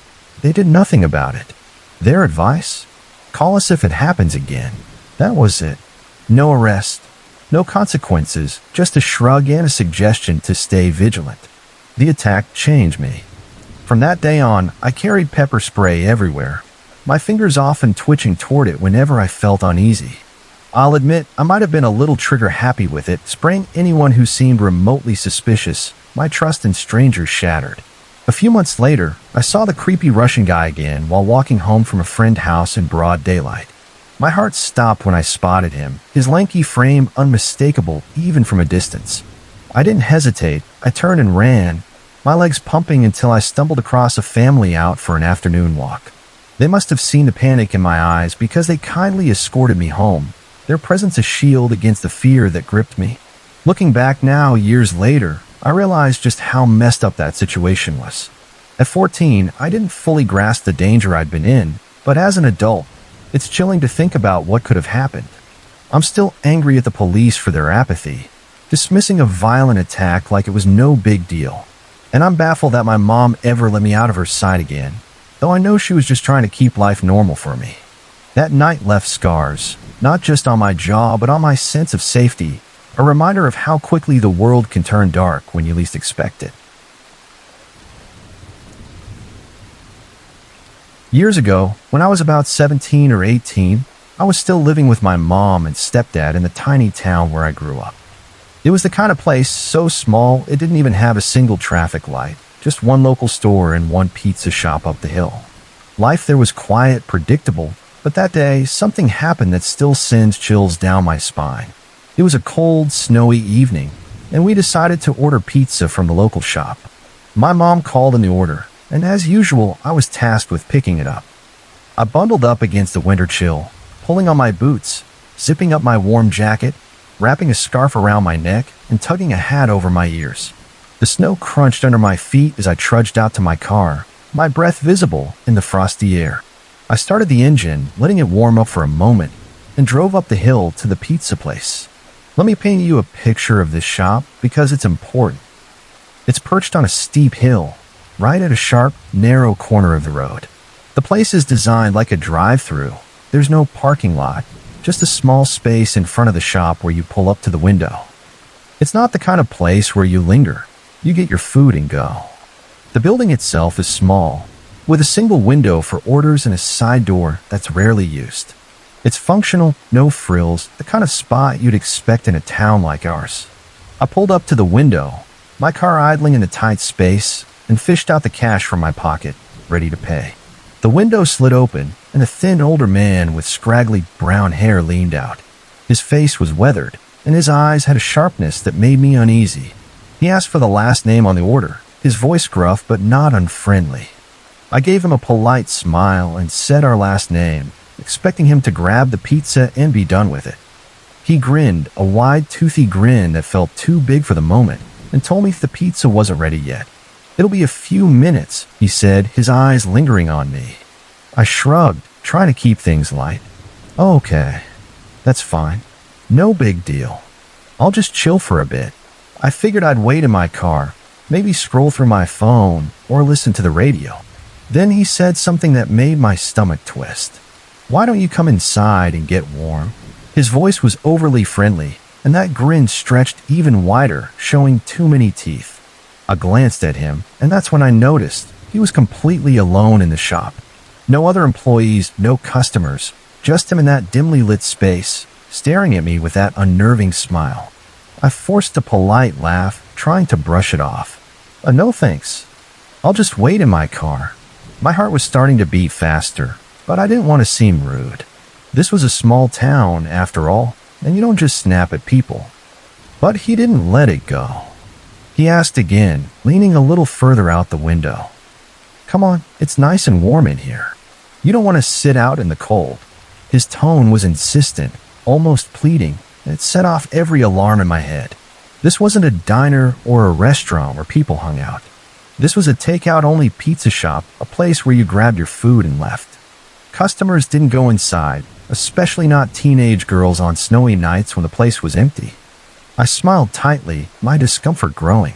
they did nothing about it. Their advice? Call us if it happens again. That was it. No arrest, no consequences, just a shrug and a suggestion to stay vigilant. The attack changed me. From that day on, I carried pepper spray everywhere, my fingers often twitching toward it whenever I felt uneasy. I'll admit, I might have been a little trigger-happy with it, spraying anyone who seemed remotely suspicious, my trust in strangers shattered. A few months later, I saw the creepy Russian guy again while walking home from a friend's house in broad daylight. My heart stopped when I spotted him, his lanky frame unmistakable even from a distance. I didn't hesitate, I turned and ran, my legs pumping until I stumbled across a family out for an afternoon walk. They must have seen the panic in my eyes because they kindly escorted me home, their presence a shield against the fear that gripped me. Looking back now, years later, I realized just how messed up that situation was. At 14, I didn't fully grasp the danger I'd been in, but as an adult, it's chilling to think about what could have happened. I'm still angry at the police for their apathy, dismissing a violent attack like it was no big deal. And I'm baffled that my mom ever let me out of her sight again, though I know she was just trying to keep life normal for me. That night left scars, not just on my jaw but on my sense of safety, a reminder of how quickly the world can turn dark when you least expect it. Years ago, when I was about 17 or 18, I was still living with my mom and stepdad in the tiny town where I grew up. It was the kind of place so small it didn't even have a single traffic light, just one local store and one pizza shop up the hill. Life there was quiet, predictable, but that day something happened that still sends chills down my spine. It was a cold, snowy evening, and we decided to order pizza from the local shop. My mom called in the order, and as usual, I was tasked with picking it up. I bundled up against the winter chill, pulling on my boots, zipping up my warm jacket, wrapping a scarf around my neck, and tugging a hat over my ears. The snow crunched under my feet as I trudged out to my car, my breath visible in the frosty air. I started the engine, letting it warm up for a moment, and drove up the hill to the pizza place. Let me paint you a picture of this shop because it's important. It's perched on a steep hill, right at a sharp, narrow corner of the road. The place is designed like a drive-through. There's no parking lot, just a small space in front of the shop where you pull up to the window. It's not the kind of place where you linger. You get your food and go. The building itself is small, with a single window for orders and a side door that's rarely used. It's functional, no frills, the kind of spot you'd expect in a town like ours. I pulled up to the window, my car idling in the tight space, and fished out the cash from my pocket, ready to pay. The window slid open, and a thin older man with scraggly brown hair leaned out. His face was weathered, and his eyes had a sharpness that made me uneasy. He asked for the last name on the order, his voice gruff but not unfriendly. I gave him a polite smile and said our last name, expecting him to grab the pizza and be done with it. He grinned, a wide, toothy grin that felt too big for the moment, and told me the pizza wasn't ready yet. "It'll be a few minutes," he said, his eyes lingering on me. I shrugged, trying to keep things light. "Okay, that's fine. No big deal. I'll just chill for a bit." I figured I'd wait in my car, maybe scroll through my phone or listen to the radio. Then he said something that made my stomach twist. "Why don't you come inside and get warm?" His voice was overly friendly, and that grin stretched even wider, showing too many teeth. I glanced at him, and that's when I noticed he was completely alone in the shop. No other employees, no customers, just him in that dimly lit space, staring at me with that unnerving smile. I forced a polite laugh, trying to brush it off. No thanks. I'll just wait in my car." My heart was starting to beat faster, but I didn't want to seem rude. This was a small town, after all, and you don't just snap at people. But he didn't let it go. He asked again, leaning a little further out the window. "Come on, it's nice and warm in here. You don't want to sit out in the cold." His tone was insistent, almost pleading, and it set off every alarm in my head. This wasn't a diner or a restaurant where people hung out. This was a takeout-only pizza shop, a place where you grabbed your food and left. Customers didn't go inside, especially not teenage girls on snowy nights when the place was empty. I smiled tightly, my discomfort growing.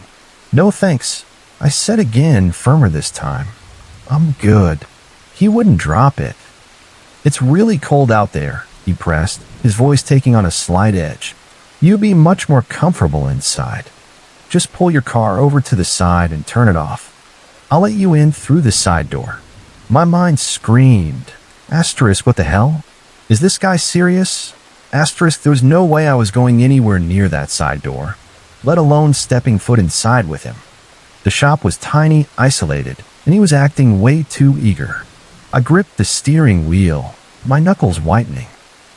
"No thanks," I said again, firmer this time. "I'm good." He wouldn't drop it. "It's really cold out there," he pressed, his voice taking on a slight edge. "You'd be much more comfortable inside. Just pull your car over to the side and turn it off. I'll let you in through the side door." My mind screamed. Asterisk, what the hell? Is this guy serious? Asterisk, there was no way I was going anywhere near that side door, let alone stepping foot inside with him. The shop was tiny, isolated, and he was acting way too eager. I gripped the steering wheel, my knuckles whitening.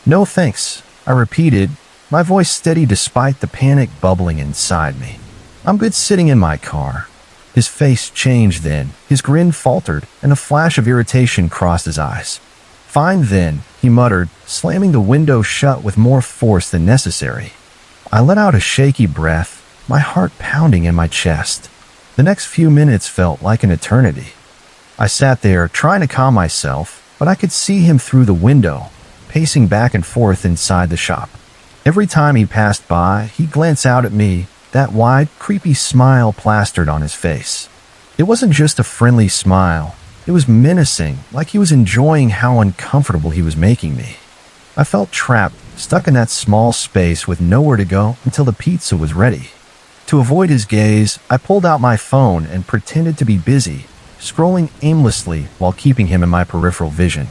"No thanks," I repeated, my voice steady despite the panic bubbling inside me. "I'm good sitting in my car." His face changed then, his grin faltered, and a flash of irritation crossed his eyes. "Fine then," he muttered, slamming the window shut with more force than necessary. I let out a shaky breath, my heart pounding in my chest. The next few minutes felt like an eternity. I sat there, trying to calm myself, but I could see him through the window, pacing back and forth inside the shop. Every time he passed by, he'd glance out at me, that wide, creepy smile plastered on his face. It wasn't just a friendly smile. It was menacing, like he was enjoying how uncomfortable he was making me. I felt trapped, stuck in that small space with nowhere to go until the pizza was ready. To avoid his gaze, I pulled out my phone and pretended to be busy, scrolling aimlessly while keeping him in my peripheral vision.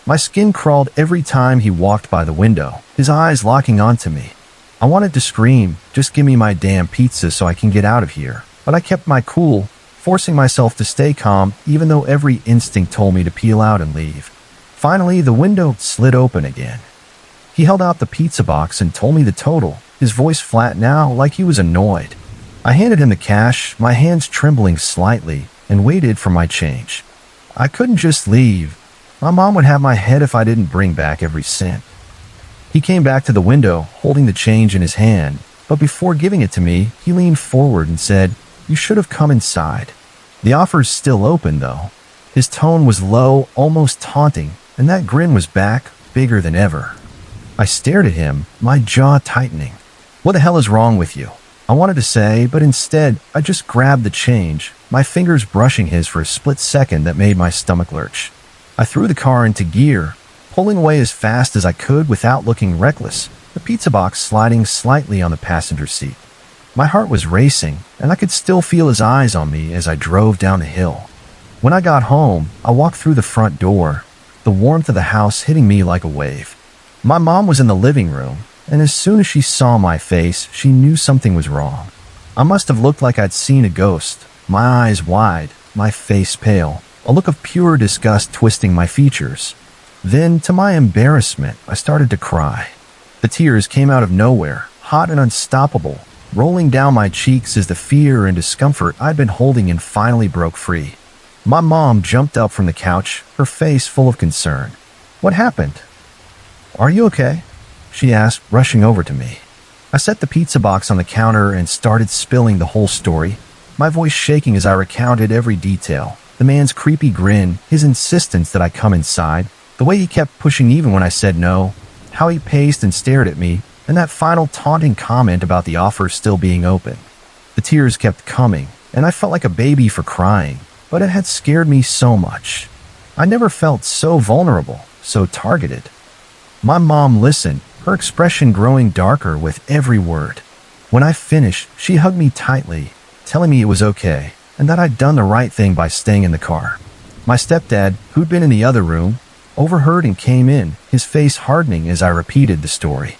My skin crawled every time he walked by the window, his eyes locking onto me. I wanted to scream, "Just give me my damn pizza so I can get out of here," but I kept my cool, forcing myself to stay calm even though every instinct told me to peel out and leave. Finally, the window slid open again. He held out the pizza box and told me the total, his voice flat now like he was annoyed. I handed him the cash, my hands trembling slightly, and waited for my change. I couldn't just leave. My mom would have my head if I didn't bring back every cent. He came back to the window, holding the change in his hand, but before giving it to me, he leaned forward and said, "You should have come inside." The offer's still open, though. His tone was low, almost taunting, and that grin was back, bigger than ever. I stared at him, my jaw tightening. "What the hell is wrong with you?" I wanted to say, but instead, I just grabbed the change, my fingers brushing his for a split second that made my stomach lurch. I threw the car into gear, pulling away as fast as I could without looking reckless, the pizza box sliding slightly on the passenger seat. My heart was racing, and I could still feel his eyes on me as I drove down the hill. When I got home, I walked through the front door, the warmth of the house hitting me like a wave. My mom was in the living room, and as soon as she saw my face, she knew something was wrong. I must have looked like I'd seen a ghost, my eyes wide, my face pale, a look of pure disgust twisting my features. Then, to my embarrassment, I started to cry. The tears came out of nowhere, hot and unstoppable, rolling down my cheeks as the fear and discomfort I'd been holding in finally broke free. My mom jumped up from the couch, her face full of concern. "What happened?" "Are you okay?" she asked, rushing over to me. I set the pizza box on the counter and started spilling the whole story, my voice shaking as I recounted every detail. The man's creepy grin, his insistence that I come inside, the way he kept pushing even when I said no, how he paced and stared at me, and that final taunting comment about the offer still being open. The tears kept coming, and I felt like a baby for crying, but it had scared me so much. I never felt so vulnerable, so targeted. My mom listened, her expression growing darker with every word. When I finished, she hugged me tightly, telling me it was okay, and that I'd done the right thing by staying in the car. My stepdad, who'd been in the other room, overheard and came in, his face hardening as I repeated the story.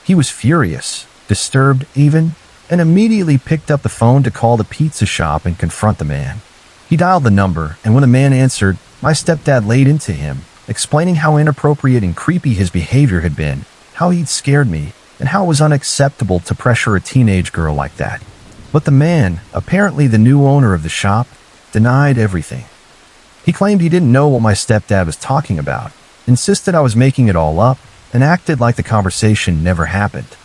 He was furious, disturbed even, and immediately picked up the phone to call the pizza shop and confront the man. He dialed the number, and when the man answered, my stepdad laid into him, explaining how inappropriate and creepy his behavior had been, how he'd scared me, and how it was unacceptable to pressure a teenage girl like that. But the man, apparently the new owner of the shop, denied everything. He claimed he didn't know what my stepdad was talking about, insisted I was making it all up, and acted like the conversation never happened.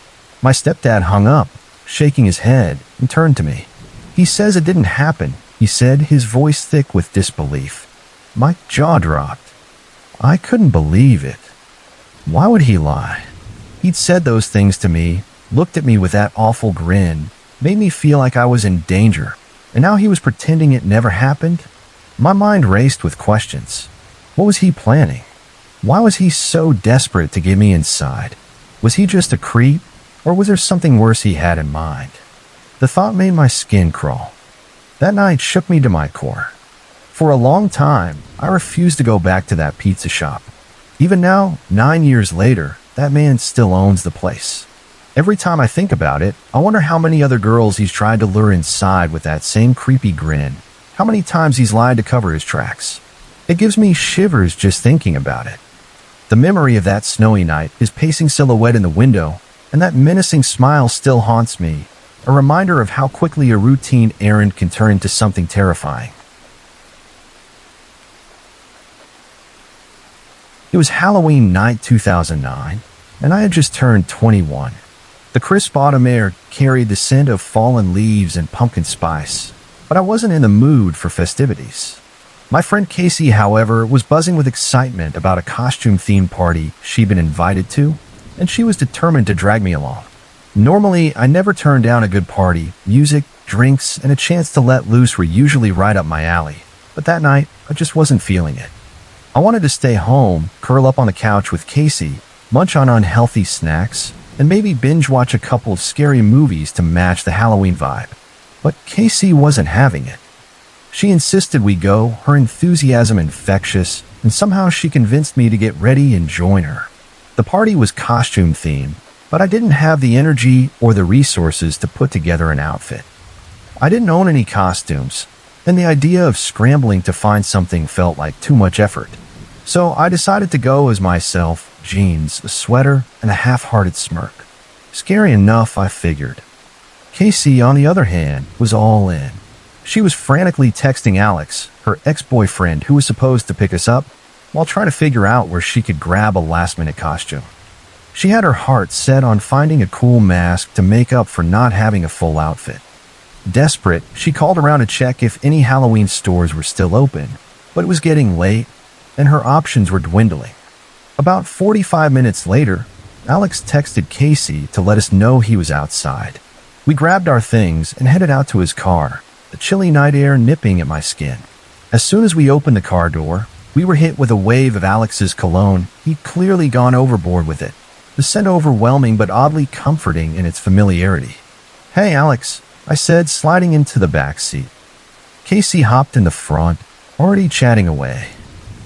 My stepdad hung up, shaking his head, and turned to me. He says it didn't happen, he said, his voice thick with disbelief. My jaw dropped. I couldn't believe it. Why would he lie? He'd said those things to me, looked at me with that awful grin, made me feel like I was in danger, and now he was pretending it never happened? My mind raced with questions. What was he planning? Why was he so desperate to get me inside? Was he just a creep, or was there something worse he had in mind? The thought made my skin crawl. That night shook me to my core. For a long time, I refused to go back to that pizza shop. Even now, 9 years later, that man still owns the place. Every time I think about it, I wonder how many other girls he's tried to lure inside with that same creepy grin. How many times he's lied to cover his tracks. It gives me shivers just thinking about it. The memory of that snowy night, his pacing silhouette in the window, and that menacing smile still haunts me, a reminder of how quickly a routine errand can turn into something terrifying. It was Halloween night 2009, and I had just turned 21. The crisp autumn air carried the scent of fallen leaves and pumpkin spice, but I wasn't in the mood for festivities. My friend Casey, however, was buzzing with excitement about a costume-themed party she'd been invited to, and she was determined to drag me along. Normally, I never turn down a good party. Music, drinks, and a chance to let loose were usually right up my alley, but that night, I just wasn't feeling it. I wanted to stay home, curl up on the couch with Casey, munch on unhealthy snacks, and maybe binge-watch a couple of scary movies to match the Halloween vibe. But Casey wasn't having it. She insisted we go, her enthusiasm infectious, and somehow she convinced me to get ready and join her. The party was costume-themed, but I didn't have the energy or the resources to put together an outfit. I didn't own any costumes, and the idea of scrambling to find something felt like too much effort. So I decided to go as myself, jeans, a sweater, and a half-hearted smirk. Scary enough, I figured. Casey, on the other hand, was all in. She was frantically texting Alex, her ex-boyfriend who was supposed to pick us up, while trying to figure out where she could grab a last-minute costume. She had her heart set on finding a cool mask to make up for not having a full outfit. Desperate, she called around to check if any Halloween stores were still open, but it was getting late, and her options were dwindling. About 45 minutes later, Alex texted Casey to let us know he was outside. We grabbed our things and headed out to his car, the chilly night air nipping at my skin. As soon as we opened the car door, we were hit with a wave of Alex's cologne. He'd clearly gone overboard with it, the scent overwhelming but oddly comforting in its familiarity. "Hey, Alex," I said, sliding into the back seat. Casey hopped in the front, already chatting away.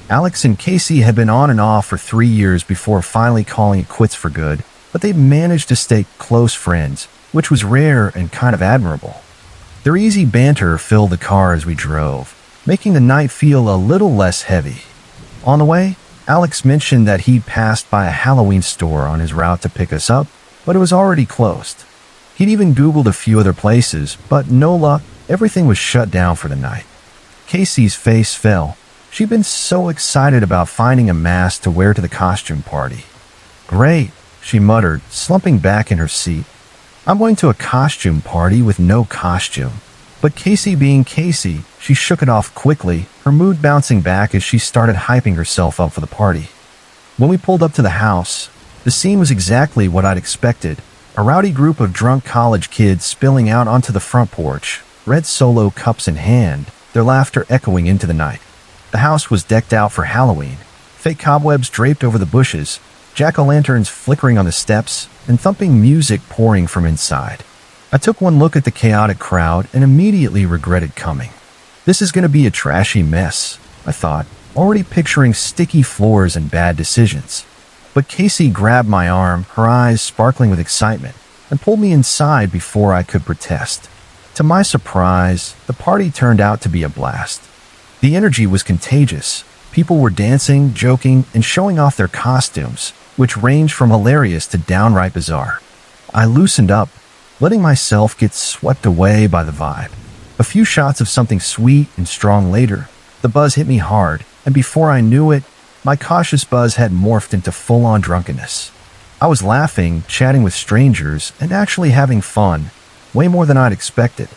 Alex and Casey had been on and off for 3 years before finally calling it quits for good, but they managed to stay close friends, which was rare and kind of admirable. Their easy banter filled the car as we drove, making the night feel a little less heavy. On the way, Alex mentioned that he'd passed by a Halloween store on his route to pick us up, but it was already closed. He'd even Googled a few other places, but no luck, everything was shut down for the night. Casey's face fell. She'd been so excited about finding a mask to wear to the costume party. "Great," she muttered, slumping back in her seat. I'm going to a costume party with no costume. But Casey being Casey, she shook it off quickly, her mood bouncing back as she started hyping herself up for the party. When we pulled up to the house, the scene was exactly what I'd expected. A rowdy group of drunk college kids spilling out onto the front porch, red Solo cups in hand, their laughter echoing into the night. The house was decked out for Halloween. Fake cobwebs draped over the bushes, jack-o'-lanterns flickering on the steps, and thumping music pouring from inside. I took one look at the chaotic crowd and immediately regretted coming. This is going to be a trashy mess, I thought, already picturing sticky floors and bad decisions. But Casey grabbed my arm, her eyes sparkling with excitement, and pulled me inside before I could protest. To my surprise, the party turned out to be a blast. The energy was contagious. People were dancing, joking, and showing off their costumes, which ranged from hilarious to downright bizarre. I loosened up, letting myself get swept away by the vibe. A few shots of something sweet and strong later, the buzz hit me hard, and before I knew it, my cautious buzz had morphed into full-on drunkenness. I was laughing, chatting with strangers, and actually having fun, way more than I'd expected.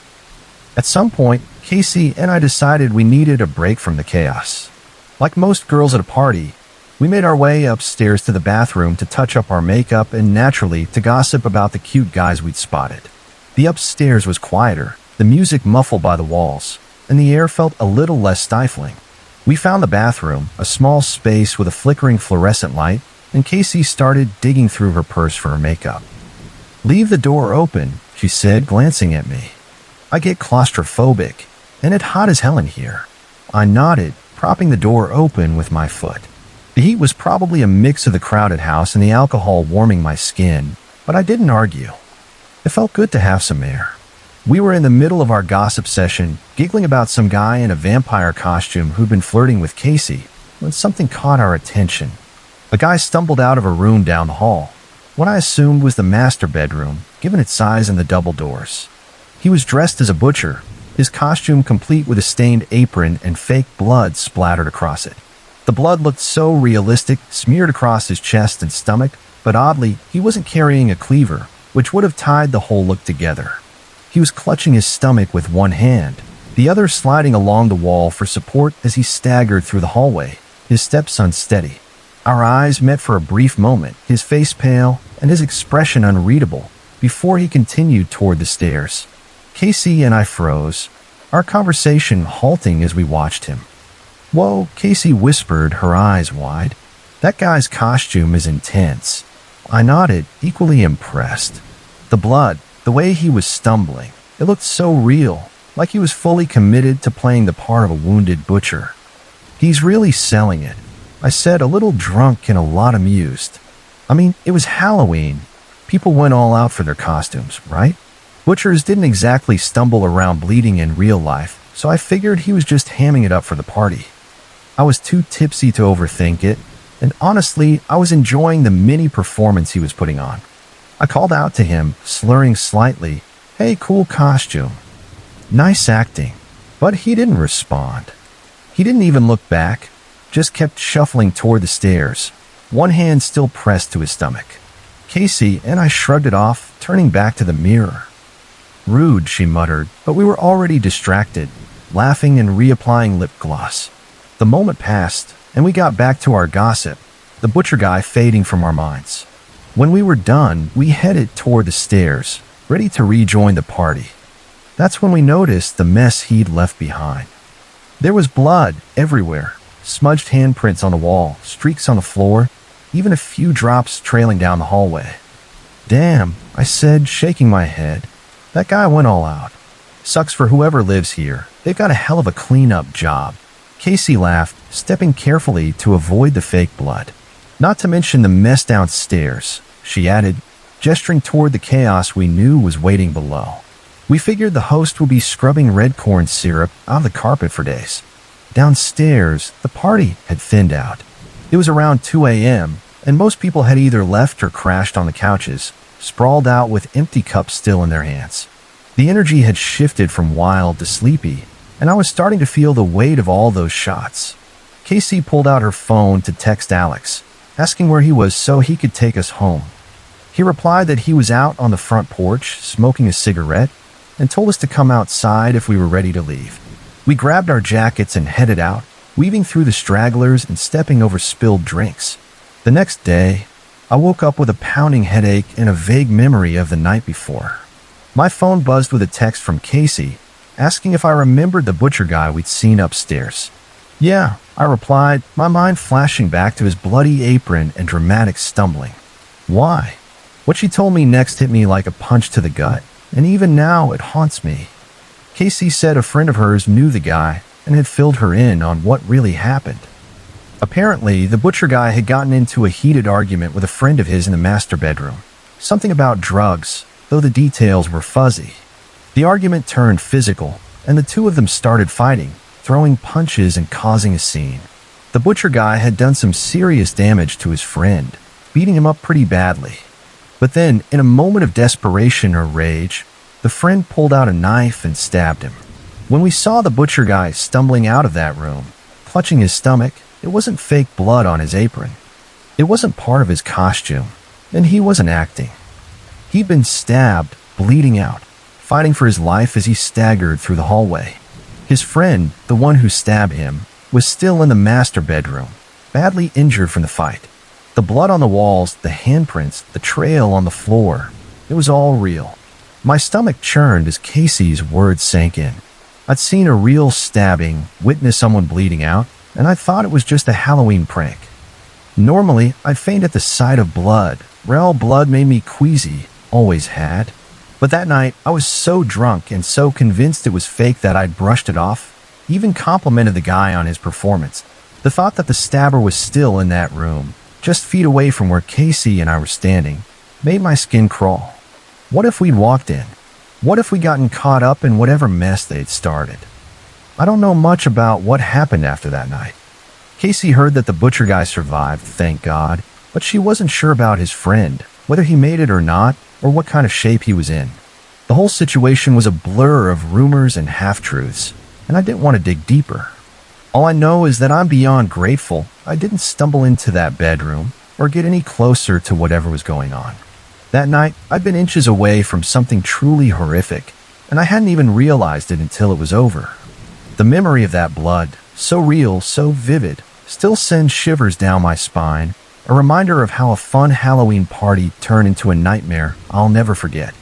At some point, Casey and I decided we needed a break from the chaos. Like most girls at a party, we made our way upstairs to the bathroom to touch up our makeup and naturally to gossip about the cute guys we'd spotted. The upstairs was quieter, the music muffled by the walls, and the air felt a little less stifling. We found the bathroom, a small space with a flickering fluorescent light, and Casey started digging through her purse for her makeup. "Leave the door open," she said, glancing at me. "I get claustrophobic, and it's hot as hell in here." I nodded, propping the door open with my foot. The heat was probably a mix of the crowded house and the alcohol warming my skin, but I didn't argue. It felt good to have some air. We were in the middle of our gossip session, giggling about some guy in a vampire costume who'd been flirting with Casey, when something caught our attention. A guy stumbled out of a room down the hall, what I assumed was the master bedroom, given its size and the double doors. He was dressed as a butcher, his costume complete with a stained apron and fake blood splattered across it. The blood looked so realistic, smeared across his chest and stomach, but oddly, he wasn't carrying a cleaver, which would have tied the whole look together. He was clutching his stomach with one hand, the other sliding along the wall for support as he staggered through the hallway, his steps unsteady. Our eyes met for a brief moment, his face pale and his expression unreadable, before he continued toward the stairs. Casey and I froze, our conversation halting as we watched him. "Whoa," Casey whispered, her eyes wide. "That guy's costume is intense." I nodded, equally impressed. The blood, the way he was stumbling, it looked so real, like he was fully committed to playing the part of a wounded butcher. "He's really selling it," I said, a little drunk and a lot amused. I mean, it was Halloween. People went all out for their costumes, right? Butchers didn't exactly stumble around bleeding in real life, so I figured he was just hamming it up for the party. I was too tipsy to overthink it, and honestly, I was enjoying the mini performance he was putting on. I called out to him, slurring slightly, "Hey, cool costume." "Nice acting." But he didn't respond. He didn't even look back, just kept shuffling toward the stairs, one hand still pressed to his stomach. Casey and I shrugged it off, turning back to the mirror. "Rude," she muttered, but we were already distracted, laughing and reapplying lip gloss. The moment passed, and we got back to our gossip, the butcher guy fading from our minds. When we were done, we headed toward the stairs, ready to rejoin the party. That's when we noticed the mess he'd left behind. There was blood everywhere, smudged handprints on the wall, streaks on the floor, even a few drops trailing down the hallway. "Damn," I said, shaking my head. "That guy went all out. Sucks for whoever lives here. They've got a hell of a cleanup job." Casey laughed, stepping carefully to avoid the fake blood. "Not to mention the mess downstairs," she added, gesturing toward the chaos we knew was waiting below. We figured the host would be scrubbing red corn syrup out of the carpet for days. Downstairs, the party had thinned out. It was around 2 a.m., and most people had either left or crashed on the couches, sprawled out with empty cups still in their hands. The energy had shifted from wild to sleepy, and I was starting to feel the weight of all those shots. Casey pulled out her phone to text Alex, asking where he was so he could take us home. He replied that he was out on the front porch smoking a cigarette and told us to come outside if we were ready to leave. We grabbed our jackets and headed out, weaving through the stragglers and stepping over spilled drinks. The next day, I woke up with a pounding headache and a vague memory of the night before. My phone buzzed with a text from Casey, asking if I remembered the butcher guy we'd seen upstairs. Yeah, I replied, my mind flashing back to his bloody apron and dramatic stumbling. Why? What she told me next hit me like a punch to the gut, and even now it haunts me. Casey said a friend of hers knew the guy and had filled her in on what really happened. Apparently, the butcher guy had gotten into a heated argument with a friend of his in the master bedroom. Something about drugs, though the details were fuzzy. The argument turned physical, and the two of them started fighting, throwing punches and causing a scene. The butcher guy had done some serious damage to his friend, beating him up pretty badly. But then, in a moment of desperation or rage, the friend pulled out a knife and stabbed him. When we saw the butcher guy stumbling out of that room, clutching his stomach, it wasn't fake blood on his apron. It wasn't part of his costume, and he wasn't acting. He'd been stabbed, bleeding out, fighting for his life as he staggered through the hallway. His friend, the one who stabbed him, was still in the master bedroom, badly injured from the fight. The blood on the walls, the handprints, the trail on the floor, it was all real. My stomach churned as Casey's words sank in. I'd seen a real stabbing, witnessed someone bleeding out, and I thought it was just a Halloween prank. Normally, I'd faint at the sight of blood. Real blood made me queasy, always had. But that night, I was so drunk and so convinced it was fake that I'd brushed it off, even complimented the guy on his performance. The thought that the stabber was still in that room, just feet away from where Casey and I were standing, made my skin crawl. What if we'd walked in? What if we'd gotten caught up in whatever mess they'd started? I don't know much about what happened after that night. Casey heard that the butcher guy survived, thank God, but she wasn't sure about his friend, whether he made it or not, or what kind of shape he was in. The whole situation was a blur of rumors and half-truths, and I didn't want to dig deeper. All I know is that I'm beyond grateful I didn't stumble into that bedroom or get any closer to whatever was going on. That night, I'd been inches away from something truly horrific, and I hadn't even realized it until it was over. The memory of that blood, so real, so vivid, still sends shivers down my spine, a reminder of how a fun Halloween party turned into a nightmare I'll never forget.